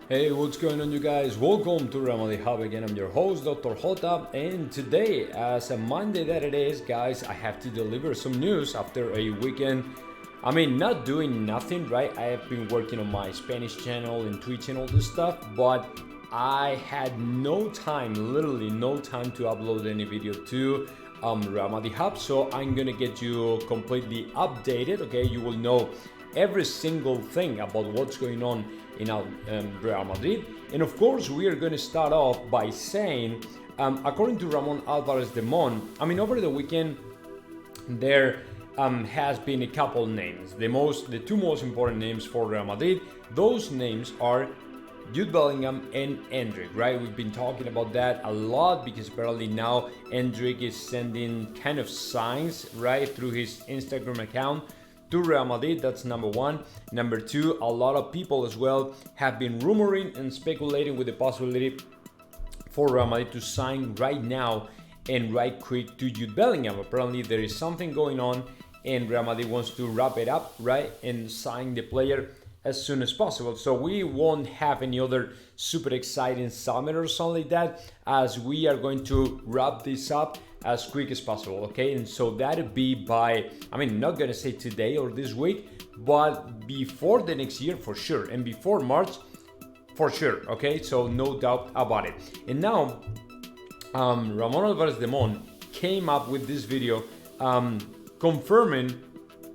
Hey, what's going on, you guys? Welcome to Real Madrid Hub again. I'm your host, Dr. JOTA, and today, as a Monday that it is, guys, I have to deliver some news after a weekend. Not doing nothing, right? I have been working on my Spanish channel and Twitch and all this stuff, but I had no time, literally no time to upload any video to Real Madrid Hub, so I'm gonna get you completely updated, okay? You will know every single thing about what's going on in Real Madrid. And of course, we are going to start off by saying, according to Ramón Álvarez de Mon, over the weekend, there has been a couple names. The two most important names for Real Madrid, those names are Jude Bellingham and Endrick, right? We've been talking about that a lot because apparently now Endrick is sending kind of signs, right, through his Instagram account to Real Madrid. That's number one. Number two, a lot of people as well have been rumoring and speculating with the possibility for Real Madrid to sign right now and right quick to Jude Bellingham. Apparently there is something going on and Real Madrid wants to wrap it up, right, and sign the player as soon as possible. So we won't have any other super exciting summit or something like that, as we are going to wrap this up as quick as possible, okay? And so that'll be by, not gonna say today or this week, but before the next year for sure, and before March for sure, okay? So no doubt about it. And now, Ramón Álvarez de Mon came up with this video confirming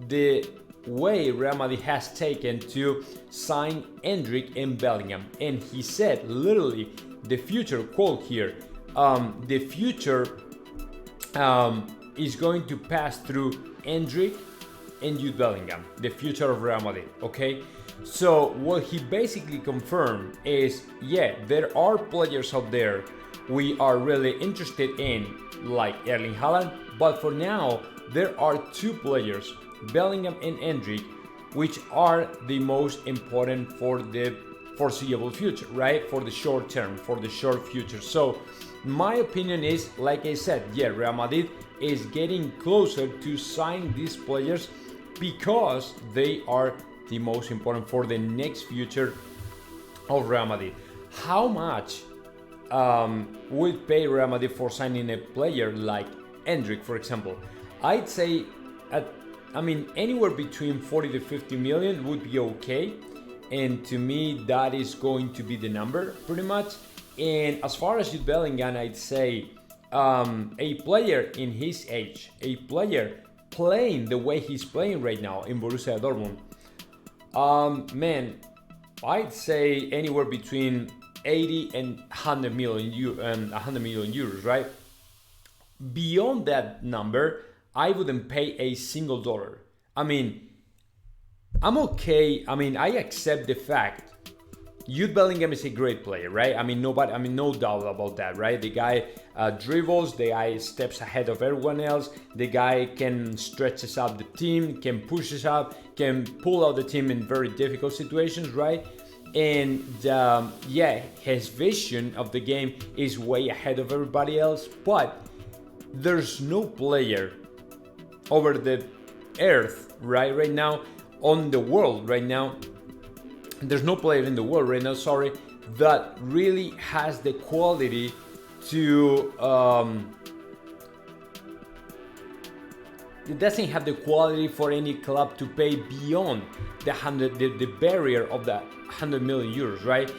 the way Real Madrid has taken to sign Endrick and Bellingham. And he said, literally, the future, quote here, the future is going to pass through Endrick and Jude Bellingham, the future of Real Madrid, okay? So what he basically confirmed is, yeah, there are players out there we are really interested in, like Erling Haaland, but for now, there are two players, Bellingham and Endrick, which are the most important for the foreseeable future, right? For the short term, for the short future. So my opinion is, like I said, yeah, Real Madrid is getting closer to sign these players because they are the most important for the next future of Real Madrid. How much would pay Real Madrid for signing a player like Endrick, for example? I'd say anywhere between 40 to 50 million would be okay. And to me, that is going to be the number pretty much. And as far as Jude Bellingham, I'd say a player in his age, a player playing the way he's playing right now in Borussia Dortmund, I'd say anywhere between 80 and 100 million euros, right? Beyond that number, I wouldn't pay a single dollar. I'm okay. I accept the fact Jude Bellingham is a great player, right? No doubt about that, right? The guy dribbles, the guy steps ahead of everyone else, the guy can stretches up the team, can push us up, can pull out the team in very difficult situations, right? And his vision of the game is way ahead of everybody else, but there's no player over the earth, right now, on the world right now, there's no player in the world right now, that really has the quality to it doesn't have the quality for any club to pay beyond the barrier of the 100 million euros, right?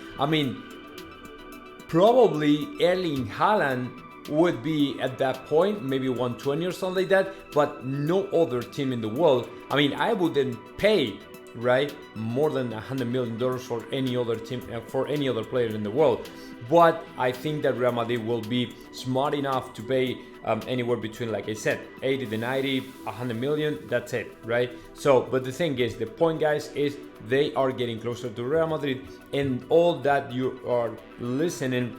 Probably Erling Haaland would be at that point, maybe 120 or something like that, but no other team in the world. I wouldn't pay, right, more than $100 million for any other team, for any other player in the world. But I think that Real Madrid will be smart enough to pay anywhere between, like I said, 80 to 90, 100 million, that's it, right? So, but the thing is, the point, guys, is they are getting closer to Real Madrid, and all that you are listening,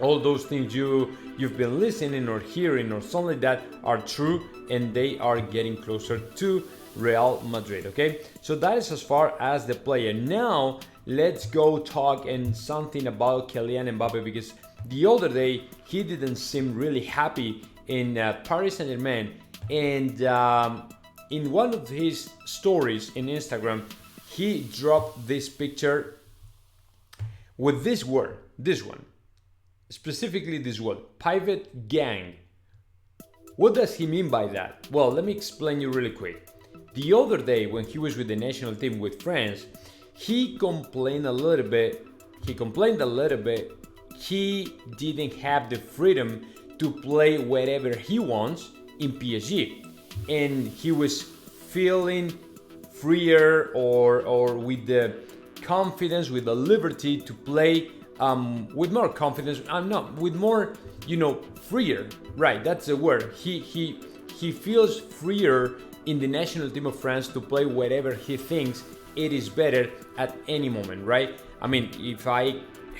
all those things you've been listening or hearing or something like that are true, and they are getting closer to Real Madrid, okay? So that is as far as the player. Now, let's go talk and something about Kylian Mbappe, because the other day he didn't seem really happy in Paris Saint-Germain, and in one of his stories in Instagram, he dropped this picture with this word, this one, specifically this word, private gang. What does he mean by that? Well, let me explain you really quick. The other day when he was with the national team with France, he complained a little bit. He didn't have the freedom to play wherever he wants in PSG. And he was feeling freer or with the confidence, with the liberty to play with more confidence. With more, freer. Right, that's the word. He feels freer in the national team of France to play wherever he thinks it is better at any moment, right? I mean, if I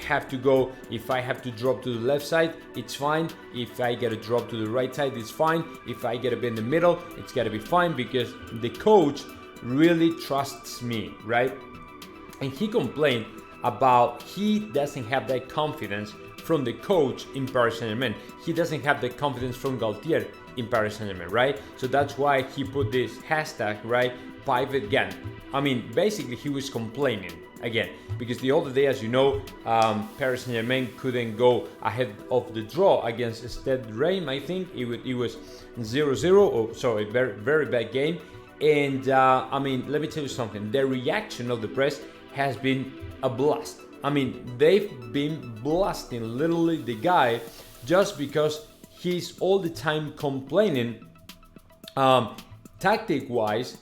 have to drop to the left side, it's fine. If I get a drop to the right side, it's fine. If I get to be in the middle, it's gotta be fine because the coach really trusts me, right? And he complained about he doesn't have that confidence from the coach in Paris Saint-Germain. He doesn't have the confidence from Galtier in Paris Saint-Germain, right? So that's why he put this hashtag, right? Private gang. I mean, basically he was complaining again because the other day, as you know, Paris Saint-Germain couldn't go ahead of the draw against Stade Reims. I think it was 0-0, so a very, very bad game. And I mean, let me tell you something. The reaction of the press has been a blast. I mean, they've been blasting literally the guy just because he's all the time complaining tactic-wise,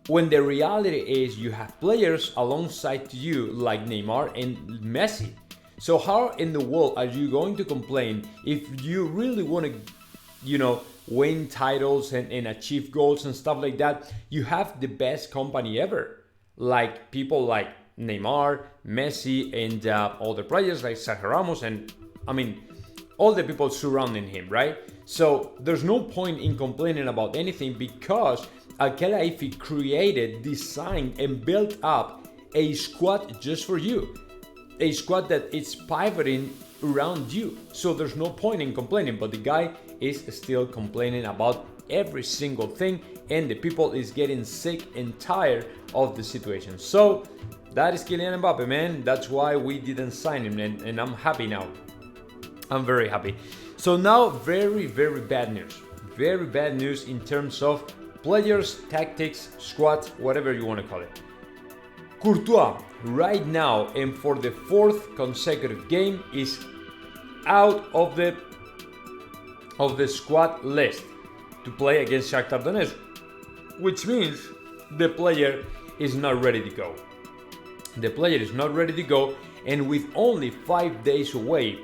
when the reality is you have players alongside you like Neymar and Messi. So how in the world are you going to complain if you really want to, win titles and achieve goals and stuff like that? You have the best company ever, like people like Neymar, Messi, and other players like Sergio Ramos, and I mean, all the people surrounding him, right? So there's no point in complaining about anything because Al-Khelaifi created, designed, and built up a squad just for you. A squad that is pivoting around you. So there's no point in complaining, but the guy is still complaining about every single thing, and the people is getting sick and tired of the situation. So that is Kylian Mbappe, man. That's why we didn't sign him, and I'm happy now. I'm very happy. So now, very, very bad news. Very bad news in terms of players, tactics, squad, whatever you want to call it. Courtois, right now, and for the fourth consecutive game, is out of the squad list to play against Shakhtar Donetsk, which means the player is not ready to go. The player is not ready to go, and with only 5 days away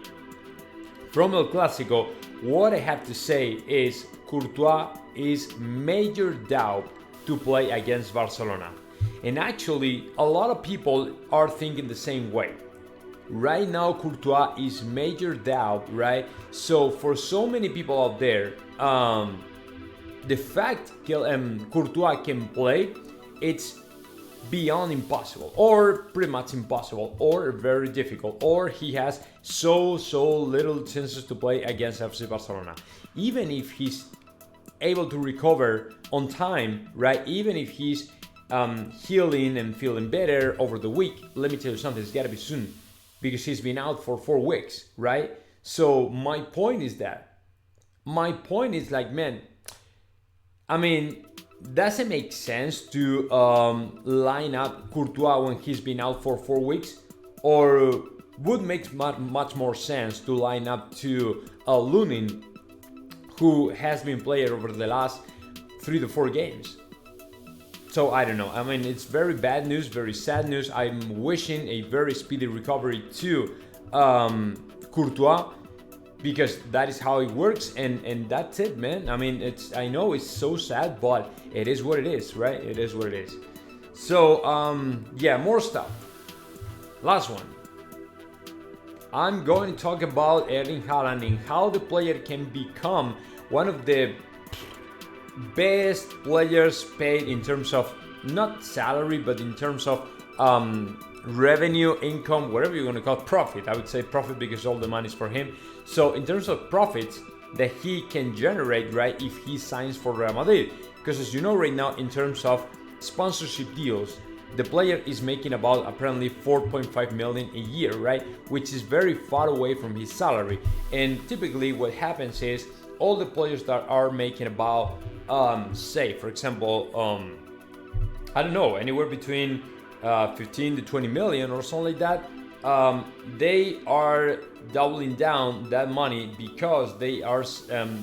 from El Clasico, what I have to say is Courtois is major doubt to play against Barcelona. And actually, a lot of people are thinking the same way. Right now, Courtois is major doubt, right? So for so many people out there, the fact Courtois can play, it's beyond impossible, or pretty much impossible, or very difficult, or he has so little chances to play against FC Barcelona. Even if he's able to recover on time, right? Even if he's healing and feeling better over the week, let me tell you something, it's gotta be soon, because he's been out for 4 weeks, right? So my point is like, man, I mean, does it make sense to line up Courtois when he's been out for 4 weeks? Or would make much more sense to line up to Lunin, who has been playing over the last 3 to 4 games? So I don't know. I mean, it's very bad news, very sad news. I'm wishing a very speedy recovery to Courtois, because that is how it works, and that's it, man. I mean, I know it's so sad, but it is what it is, right? It is what it is. So yeah, more stuff. Last one. I'm going to talk about Erling Haaland and how the player can become one of the best players paid in terms of not salary, but in terms of revenue, income, whatever you're going to call it, profit. I would say profit because all the money is for him. So in terms of profits that he can generate, right, if he signs for Real Madrid. Because as you know right now, in terms of sponsorship deals, the player is making about apparently 4.5 million a year, right? Which is very far away from his salary. And typically what happens is all the players that are making about, say, for example, I don't know, anywhere between 15 to 20 million or something like that, they are doubling down that money because they are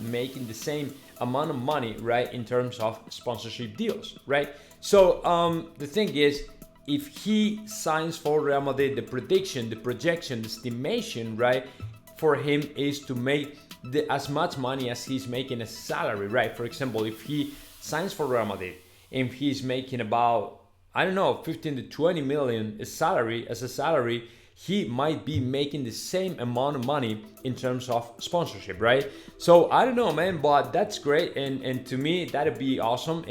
making the same amount of money, right, in terms of sponsorship deals, right? So the thing is, if he signs for Real Madrid, the prediction, the projection, the estimation, right, for him is to make as much money as he's making a salary, right? For example, if he signs for Real Madrid and he's making about, I don't know, 15 to 20 million as a salary, he might be making the same amount of money in terms of sponsorship, right? So I don't know, man, but that's great, and to me that'd be awesome.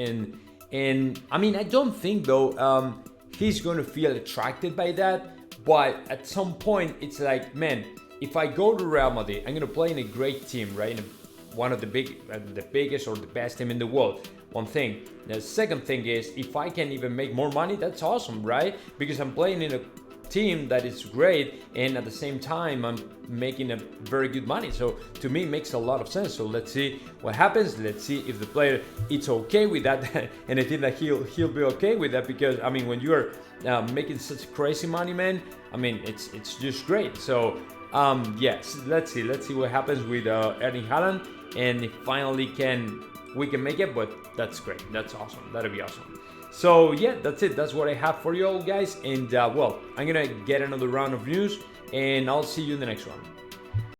And I mean, I don't think though he's gonna feel attracted by that, but at some point it's like, man, if I go to Real Madrid, I'm gonna play in a great team, right? In one of the biggest or the best team in the world. One thing. The second thing is, if I can even make more money, that's awesome, right? Because I'm playing in a team that is great, and at the same time I'm making a very good money. So to me it makes a lot of sense. So let's see what happens. Let's see if the player is okay with that. And I think that he'll be okay with that, because I mean, when you're making such crazy money, man, I mean, it's just great. So yes, let's see what happens with Erling Haaland, and if finally we can make it. But that's great, that's awesome, that'll be awesome. So yeah, that's it. That's what I have for you all, guys. And well, I'm gonna get another round of news, and I'll see you in the next one.